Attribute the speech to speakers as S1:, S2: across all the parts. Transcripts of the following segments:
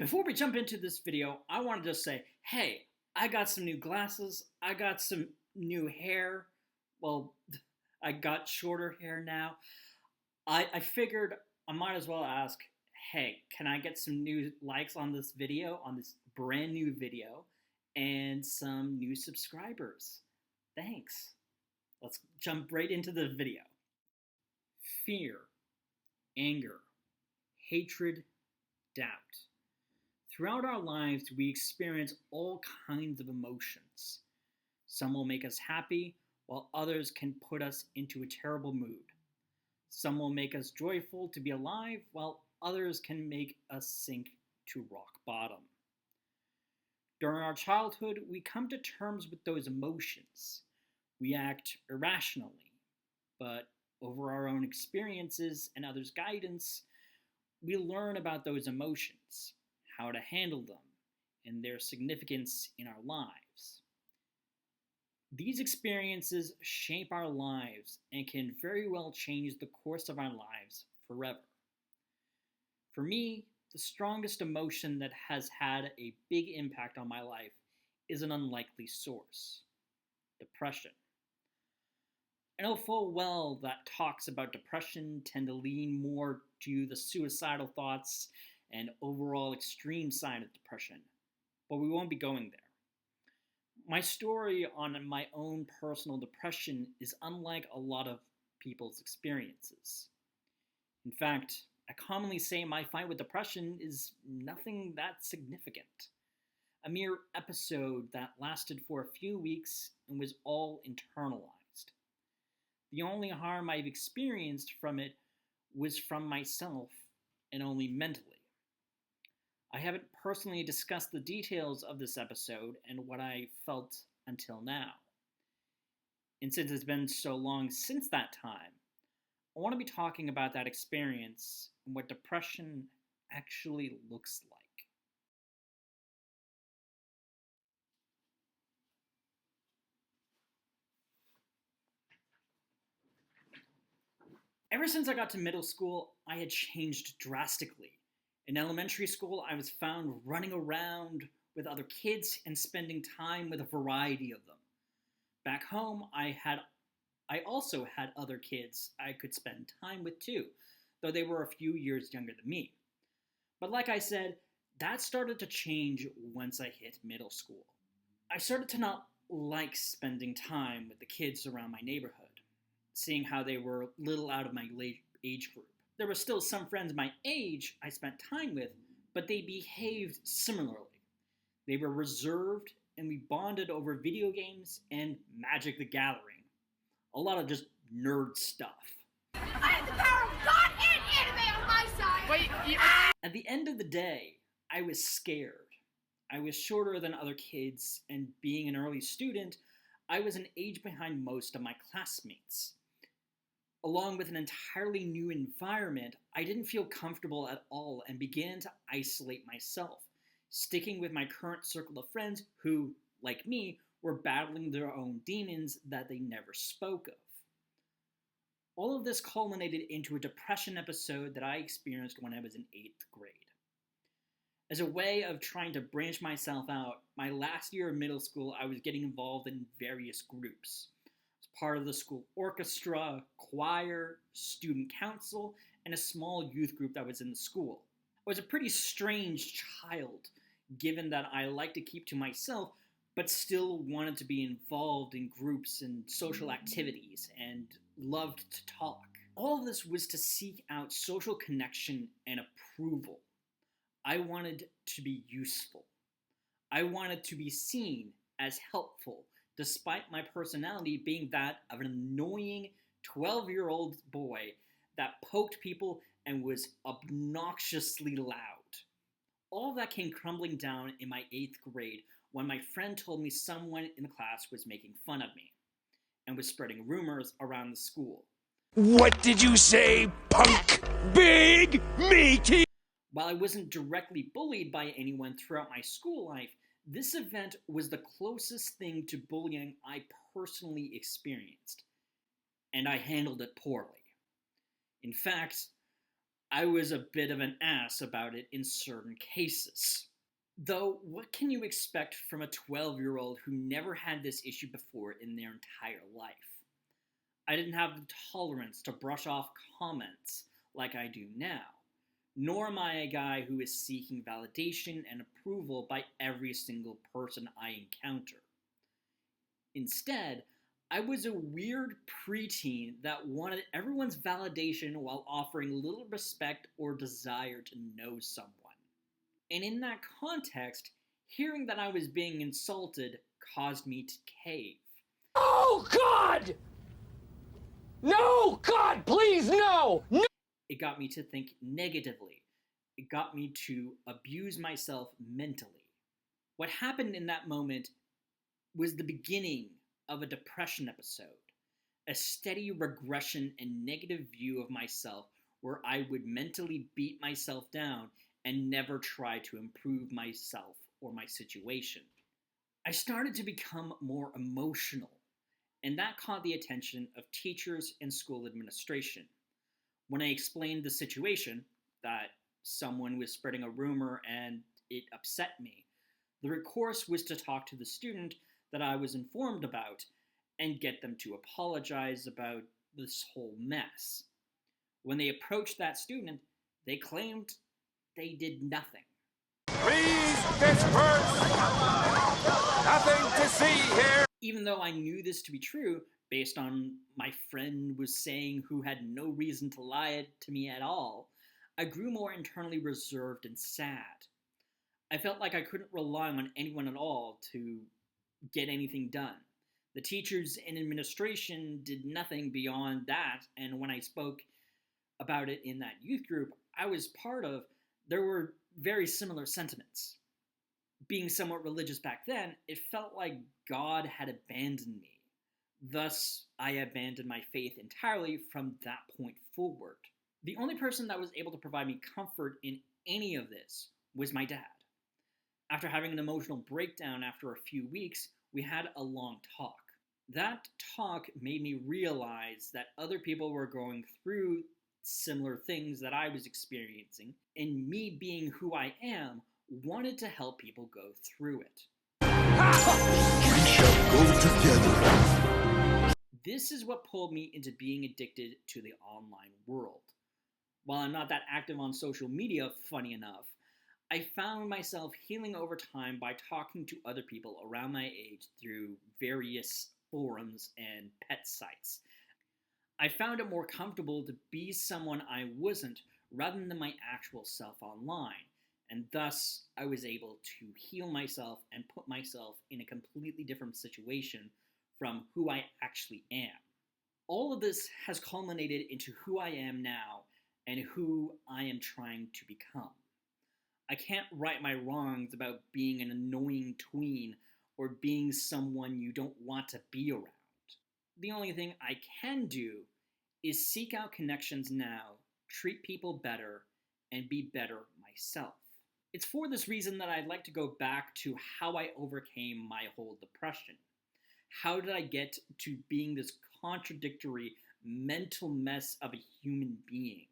S1: Before we jump into this video, I wanted to say, hey, I got some new glasses, I got some new hair. Well, I got shorter hair now. I figured I might as well ask, hey, can I get some new likes on this video, on this brand new video, and some new subscribers? Thanks. Let's jump right into the video. Fear, anger, hatred, doubt. Throughout our lives, we experience all kinds of emotions. Some will make us happy, while others can put us into a terrible mood. Some will make us joyful to be alive, while others can make us sink to rock bottom. During our childhood, we come to terms with those emotions. We act irrationally, but over our own experiences and others' guidance, we learn about those emotions, how to handle them, and their significance in our lives. These experiences shape our lives and can very well change the course of our lives forever. For me, the strongest emotion that has had a big impact on my life is an unlikely source: depression. I know full well that talks about depression tend to lean more to the suicidal thoughts and overall extreme side of depression, but we won't be going there. My story on my own personal depression is unlike a lot of people's experiences. In fact, I commonly say my fight with depression is nothing that significant. A mere episode that lasted for a few weeks and was all internalized. The only harm I've experienced from it was from myself and only mentally. I haven't personally discussed the details of this episode and what I felt until now. And since it's been so long since that time, I want to be talking about that experience and what depression actually looks like. Ever since I got to middle school, I had changed drastically. In elementary school, I was found running around with other kids and spending time with a variety of them. Back home, I also had other kids I could spend time with too, though they were a few years younger than me. But like I said, that started to change once I hit middle school. I started to not like spending time with the kids around my neighborhood, seeing how they were a little out of my age group. There were still some friends my age I spent time with, but they behaved similarly. They were reserved, and we bonded over video games and Magic the Gathering. A lot of just nerd stuff.
S2: I have the power of God and anime on my side! Wait,
S1: At the end of the day, I was scared. I was shorter than other kids, and being an early student, I was an age behind most of my classmates. Along with an entirely new environment, I didn't feel comfortable at all and began to isolate myself, sticking with my current circle of friends who, like me, were battling their own demons that they never spoke of. All of this culminated into a depression episode that I experienced when I was in 8th grade. As a way of trying to branch myself out, my last year of middle school, I was getting involved in various groups. Part of the school orchestra, choir, student council, and a small youth group that was in the school. I was a pretty strange child, given that I liked to keep to myself, but still wanted to be involved in groups and social activities, and loved to talk. All of this was to seek out social connection and approval. I wanted to be useful. I wanted to be seen as helpful, despite my personality being that of an annoying 12-year-old boy that poked people and was obnoxiously loud. All that came crumbling down in my 8th grade when my friend told me someone in the class was making fun of me and was spreading rumors around the school.
S3: What did you say, punk? Big meaty?
S1: While I wasn't directly bullied by anyone throughout my school life, this event was the closest thing to bullying I personally experienced, and I handled it poorly. In fact, I was a bit of an ass about it in certain cases. Though, what can you expect from a 12-year-old who never had this issue before in their entire life? I didn't have the tolerance to brush off comments like I do now, nor am I a guy who is seeking validation and approval by every single person I encounter. Instead, I was a weird preteen that wanted everyone's validation while offering little respect or desire to know someone. And in that context, hearing that I was being insulted caused me to cave.
S3: Oh, God! No, God, please, no! No!
S1: It got me to think negatively. It got me to abuse myself mentally. What happened in that moment was the beginning of a depression episode, a steady regression and negative view of myself where I would mentally beat myself down and never try to improve myself or my situation. I started to become more emotional, and that caught the attention of teachers and school administration. When I explained the situation, that someone was spreading a rumor and it upset me, the recourse was to talk to the student that I was informed about and get them to apologize about this whole mess. When they approached that student, they claimed they did nothing.
S3: Please disperse! Nothing to see here!
S1: Even though I knew this to be true, based on my friend was saying who had no reason to lie to me at all, I grew more internally reserved and sad. I felt like I couldn't rely on anyone at all to get anything done. The teachers and administration did nothing beyond that, and when I spoke about it in that youth group I was part of, there were very similar sentiments. Being somewhat religious back then, it felt like God had abandoned me. Thus, I abandoned my faith entirely from that point forward. The only person that was able to provide me comfort in any of this was my dad. After having an emotional breakdown after a few weeks, we had a long talk. That talk made me realize that other people were going through similar things that I was experiencing, and me being who I am, wanted to help people go through it.
S4: We shall go together.
S1: This is what pulled me into being addicted to the online world. While I'm not that active on social media, funny enough, I found myself healing over time by talking to other people around my age through various forums and pet sites. I found it more comfortable to be someone I wasn't rather than my actual self online, and thus I was able to heal myself and put myself in a completely different situation from who I actually am. All of this has culminated into who I am now and who I am trying to become. I can't right my wrongs about being an annoying tween or being someone you don't want to be around. The only thing I can do is seek out connections now, treat people better, and be better myself. It's for this reason that I'd like to go back to how I overcame my whole depression. How did I get to being this contradictory mental mess of a human being?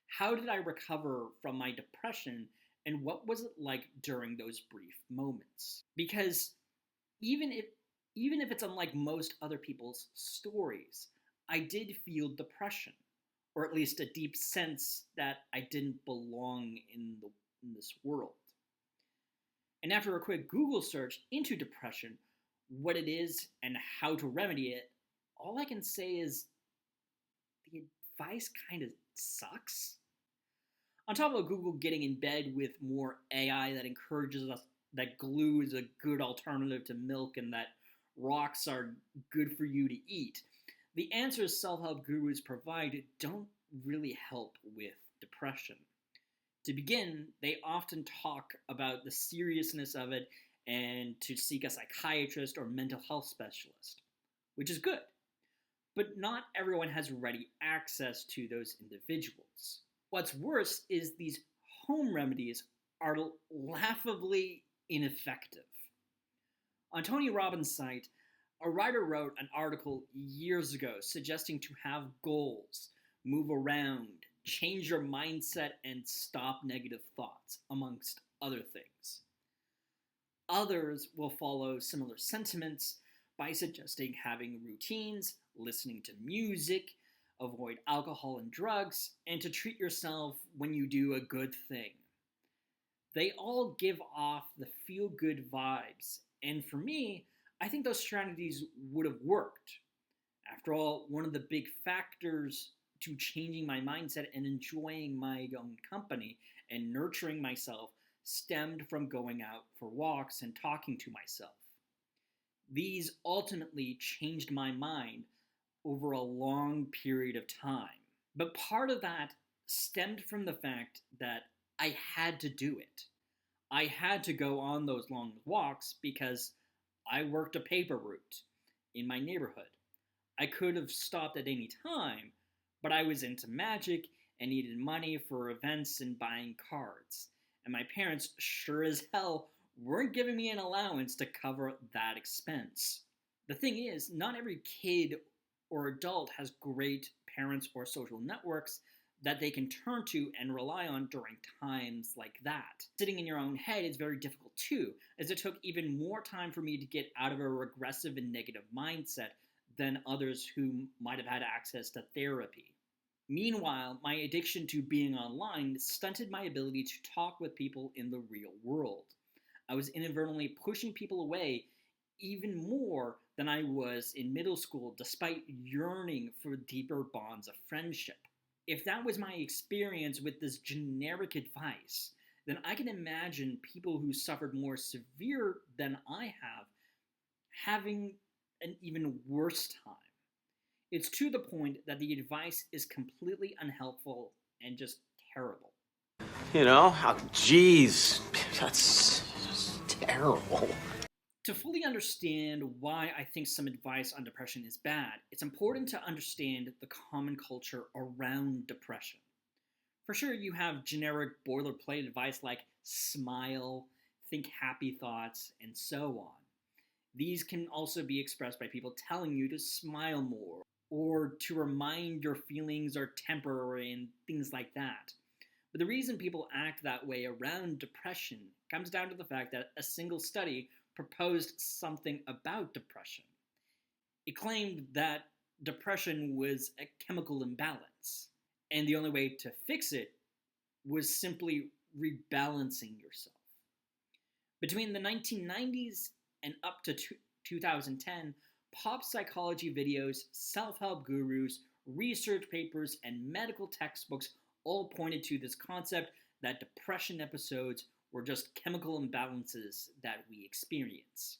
S1: How did I recover from my depression, and what was it like during those brief moments? Because even if it's unlike most other people's stories, I did feel depression, or at least a deep sense that I didn't belong in this world. And after a quick Google search into depression, what it is and how to remedy it, all I can say is the advice kind of sucks. On top of Google getting in bed with more AI that encourages us that glue is a good alternative to milk and that rocks are good for you to eat, the answers self-help gurus provide don't really help with depression. To begin, they often talk about the seriousness of it and to seek a psychiatrist or mental health specialist, which is good. But not everyone has ready access to those individuals. What's worse is these home remedies are laughably ineffective. On Tony Robbins' site, a writer wrote an article years ago suggesting to have goals, move around, change your mindset and stop negative thoughts, amongst other things. Others will follow similar sentiments by suggesting having routines, listening to music, avoid alcohol and drugs, and to treat yourself when you do a good thing. They all give off the feel-good vibes, and for me, I think those strategies would have worked. After all, one of the big factors to changing my mindset and enjoying my own company and nurturing myself stemmed from going out for walks and talking to myself. These ultimately changed my mind over a long period of time. But part of that stemmed from the fact that I had to do it. I had to go on those long walks because I worked a paper route in my neighborhood. I could have stopped at any time, but I was into magic and needed money for events and buying cards. And my parents sure as hell weren't giving me an allowance to cover that expense. The thing is, not every kid or adult has great parents or social networks that they can turn to and rely on during times like that. Sitting in your own head is very difficult too, as it took even more time for me to get out of a regressive and negative mindset than others who might have had access to therapy. Meanwhile, my addiction to being online stunted my ability to talk with people in the real world. I was inadvertently pushing people away even more than I was in middle school, despite yearning for deeper bonds of friendship. If that was my experience with this generic advice, then I can imagine people who suffered more severe than I have having an even worse time. It's to the point that the advice is completely unhelpful and just terrible.
S5: You know, geez, that's terrible.
S1: To fully understand why I think some advice on depression is bad, it's important to understand the common culture around depression. For sure, you have generic boilerplate advice like smile, think happy thoughts, and so on. These can also be expressed by people telling you to smile more, or to remind your feelings are temporary and things like that. But the reason people act that way around depression comes down to the fact that a single study proposed something about depression. It claimed that depression was a chemical imbalance, and the only way to fix it was simply rebalancing yourself. Between the 1990s and up to 2010, pop psychology videos, self-help gurus, research papers, and medical textbooks all pointed to this concept that depression episodes were just chemical imbalances that we experience.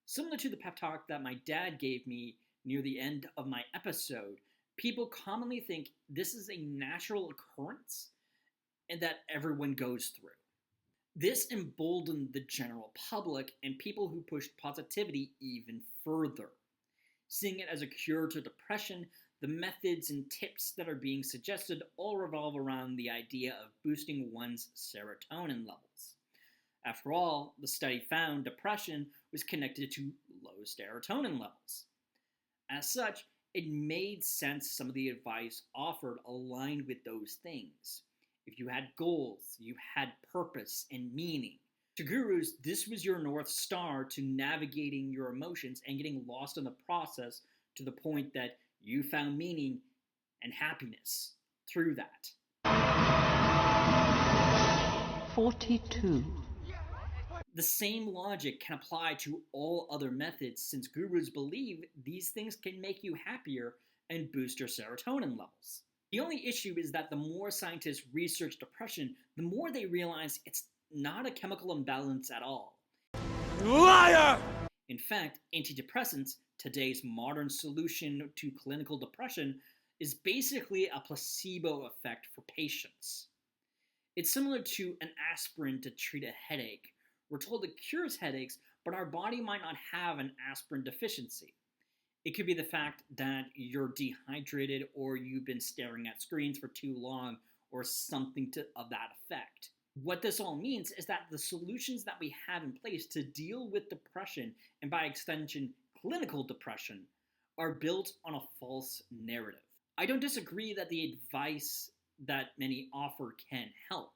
S1: Similar to the pep talk that my dad gave me near the end of my episode, people commonly think this is a natural occurrence and that everyone goes through. This emboldened the general public and people who pushed positivity even further. Seeing it as a cure to depression, the methods and tips that are being suggested all revolve around the idea of boosting one's serotonin levels. After all, the study found depression was connected to low serotonin levels. As such, it made sense some of the advice offered aligned with those things. If you had goals, you had purpose and meaning. To gurus, this was your North Star to navigating your emotions and getting lost in the process to the point that you found meaning and happiness through that.
S6: 42.
S1: The same logic can apply to all other methods since gurus believe these things can make you happier and boost your serotonin levels. The only issue is that the more scientists research depression, the more they realize it's not a chemical imbalance at all.
S3: Liar!
S1: In fact, antidepressants, today's modern solution to clinical depression, is basically a placebo effect for patients. It's similar to an aspirin to treat a headache. We're told it cures headaches, but our body might not have an aspirin deficiency. It could be the fact that you're dehydrated or you've been staring at screens for too long or something of that effect. What this all means is that the solutions that we have in place to deal with depression, and by extension, clinical depression, are built on a false narrative. I don't disagree that the advice that many offer can help.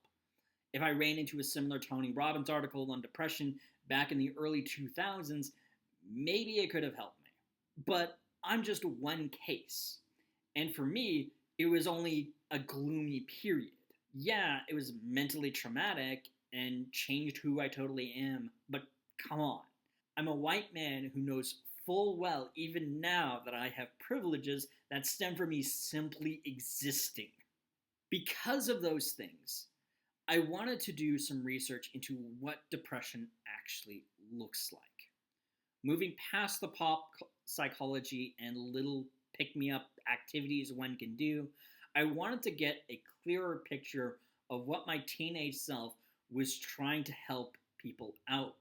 S1: If I ran into a similar Tony Robbins article on depression back in the early 2000s, maybe it could have helped me. But I'm just one case. And for me, it was only a gloomy period. Yeah, it was mentally traumatic and changed who I totally am, but come on. I'm a white man who knows full well, even now, that I have privileges that stem from me simply existing. Because of those things, I wanted to do some research into what depression actually looks like. Moving past the pop psychology and little pick-me-up activities one can do, I wanted to get a clearer picture of what my teenage self was trying to help people out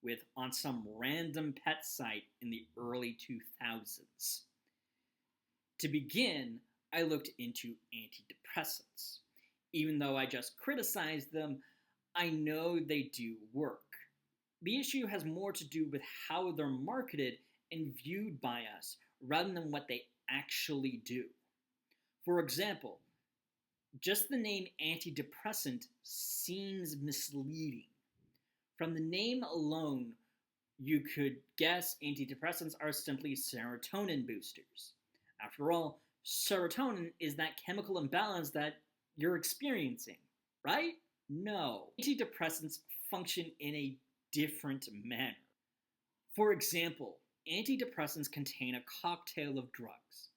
S1: with on some random pet site in the early 2000s. To begin, I looked into antidepressants. Even though I just criticized them, I know they do work. The issue has more to do with how they're marketed and viewed by us rather than what they actually do. For example, just the name antidepressant seems misleading. From the name alone, you could guess antidepressants are simply serotonin boosters. After all, serotonin is that chemical imbalance that you're experiencing, right? No. Antidepressants function in a different manner. For example, antidepressants contain a cocktail of drugs,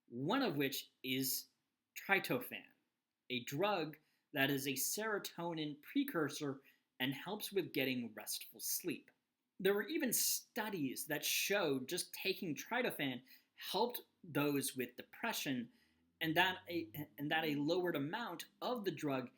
S1: one of which is tryptophan, a drug that is a serotonin precursor and helps with getting restful sleep. There were even studies that showed just taking tryptophan helped those with depression, and that a lowered amount of the drug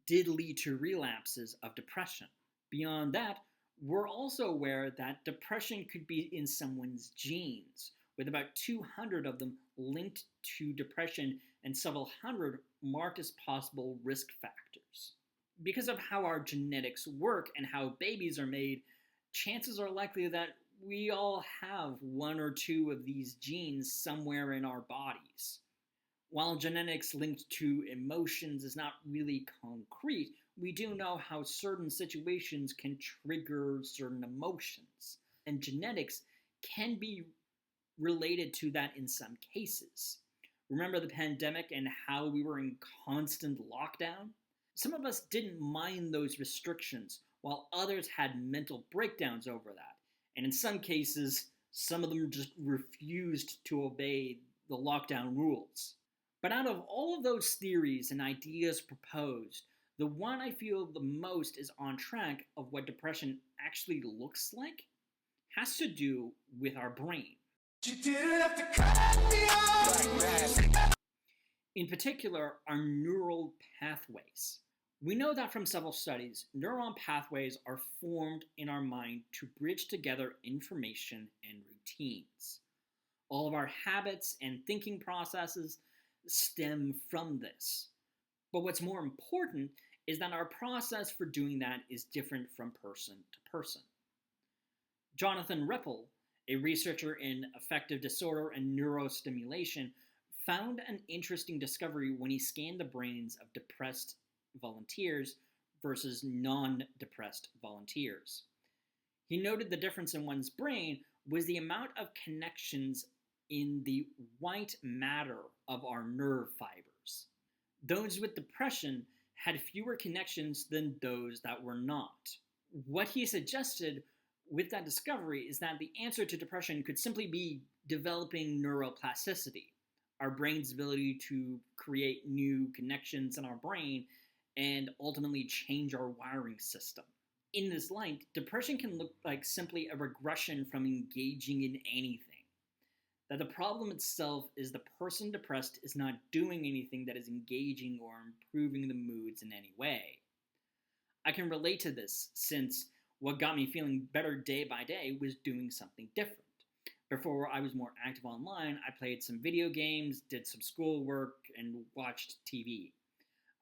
S1: did lead to relapses of depression. Beyond that, we're also aware that depression could be in someone's genes, with about 200 of them linked to depression and several hundred marked as possible risk factors. Because of how our genetics work and how babies are made, chances are likely that we all have one or two of these genes somewhere in our bodies. While genetics linked to emotions is not really concrete, we do know how certain situations can trigger certain emotions, and genetics can be related to that in some cases. Remember the pandemic and how we were in constant lockdown? Some of us didn't mind those restrictions, while others had mental breakdowns over that. And in some cases, some of them just refused to obey the lockdown rules. But out of all of those theories and ideas proposed, the one I feel the most is on track of what depression actually looks like has to do with our brain. In particular, our neural pathways. We know that from several studies, neuron pathways are formed in our mind to bridge together information and routines. All of our habits and thinking processes stem from this. But what's more important is that our process for doing that is different from person to person. Jonathan Ripple, a researcher in affective disorder and neurostimulation, found an interesting discovery when he scanned the brains of depressed volunteers versus non-depressed volunteers. He noted the difference in one's brain was the amount of connections in the white matter of our nerve fibers. Those with depression had fewer connections than those that were not. What he suggested with that discovery is that the answer to depression could simply be developing neuroplasticity, our brain's ability to create new connections in our brain and ultimately change our wiring system. In this light, depression can look like simply a regression from engaging in anything. That the problem itself is the person depressed is not doing anything that is engaging or improving the moods in any way. I can relate to this since what got me feeling better day by day was doing something different. Before I was more active online, I played some video games, did some schoolwork, and watched TV.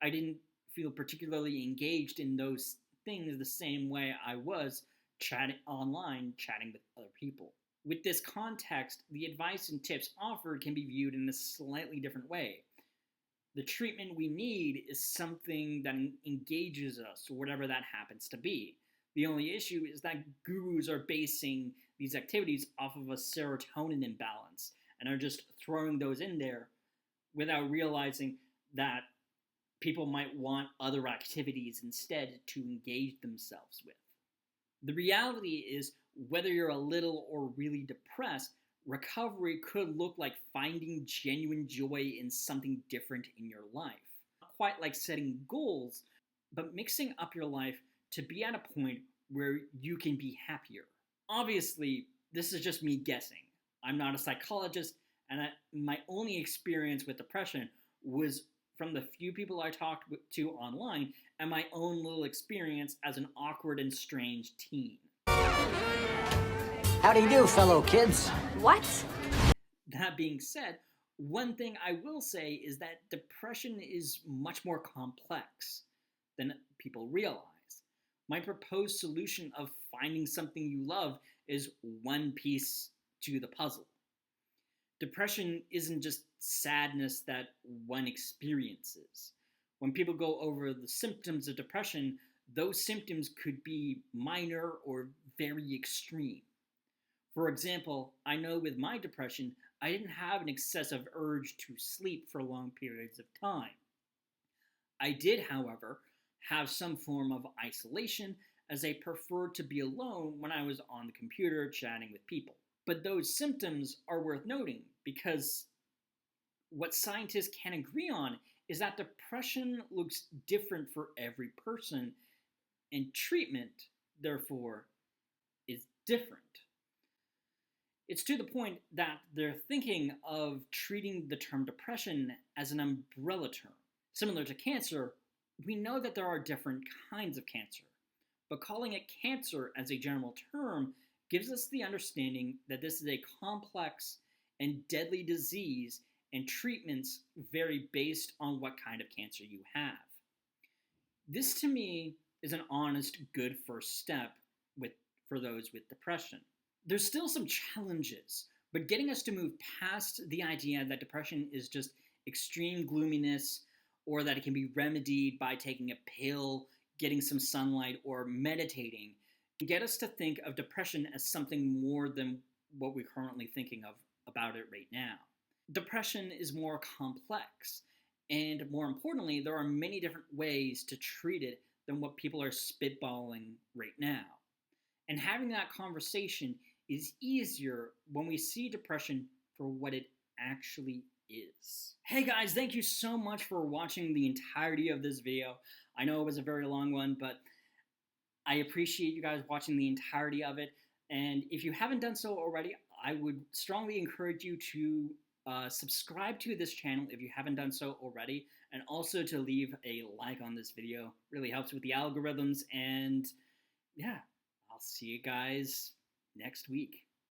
S1: I didn't feel particularly engaged in those things the same way I was chatting with other people. With this context, the advice and tips offered can be viewed in a slightly different way. The treatment we need is something that engages us, or whatever that happens to be. The only issue is that gurus are basing these activities off of a serotonin imbalance and are just throwing those in there without realizing that people might want other activities instead to engage themselves with. The reality is, whether you're a little or really depressed, recovery could look like finding genuine joy in something different in your life. Not quite like setting goals, but mixing up your life to be at a point where you can be happier. Obviously, this is just me guessing. I'm not a psychologist, and my only experience with depression was from the few people I talked to online and my own little experience as an awkward and strange teen.
S7: How do you do, fellow kids?
S2: What?
S1: That being said, one thing I will say is that depression is much more complex than people realize. My proposed solution of finding something you love is one piece to the puzzle. Depression isn't just sadness that one experiences. When people go over the symptoms of depression, those symptoms could be minor or very extreme. For example, I know with my depression, I didn't have an excessive urge to sleep for long periods of time. I did, however, have some form of isolation, as I preferred to be alone when I was on the computer chatting with people. But those symptoms are worth noting, because what scientists can agree on is that depression looks different for every person, and treatment, therefore, is different. It's to the point that they're thinking of treating the term depression as an umbrella term. Similar to cancer, we know that there are different kinds of cancer, but calling it cancer as a general term gives us the understanding that this is a complex and deadly disease, and treatments vary based on what kind of cancer you have. This, to me, is an honest, good first step for those with depression. There's still some challenges, but getting us to move past the idea that depression is just extreme gloominess, or that it can be remedied by taking a pill, getting some sunlight, or meditating, can get us to think of depression as something more than what we're currently thinking of about it right now. Depression is more complex, and more importantly, there are many different ways to treat it than what people are spitballing right now. And having that conversation is easier when we see depression for what it actually is. Hey guys, thank you so much for watching the entirety of this video. I know it was a very long one, but I appreciate you guys watching the entirety of it. And if you haven't done so already, I would strongly encourage you to subscribe to this channel if you haven't done so already, and also to leave a like on this video. It really helps with the algorithms, and yeah, I'll see you guys next week.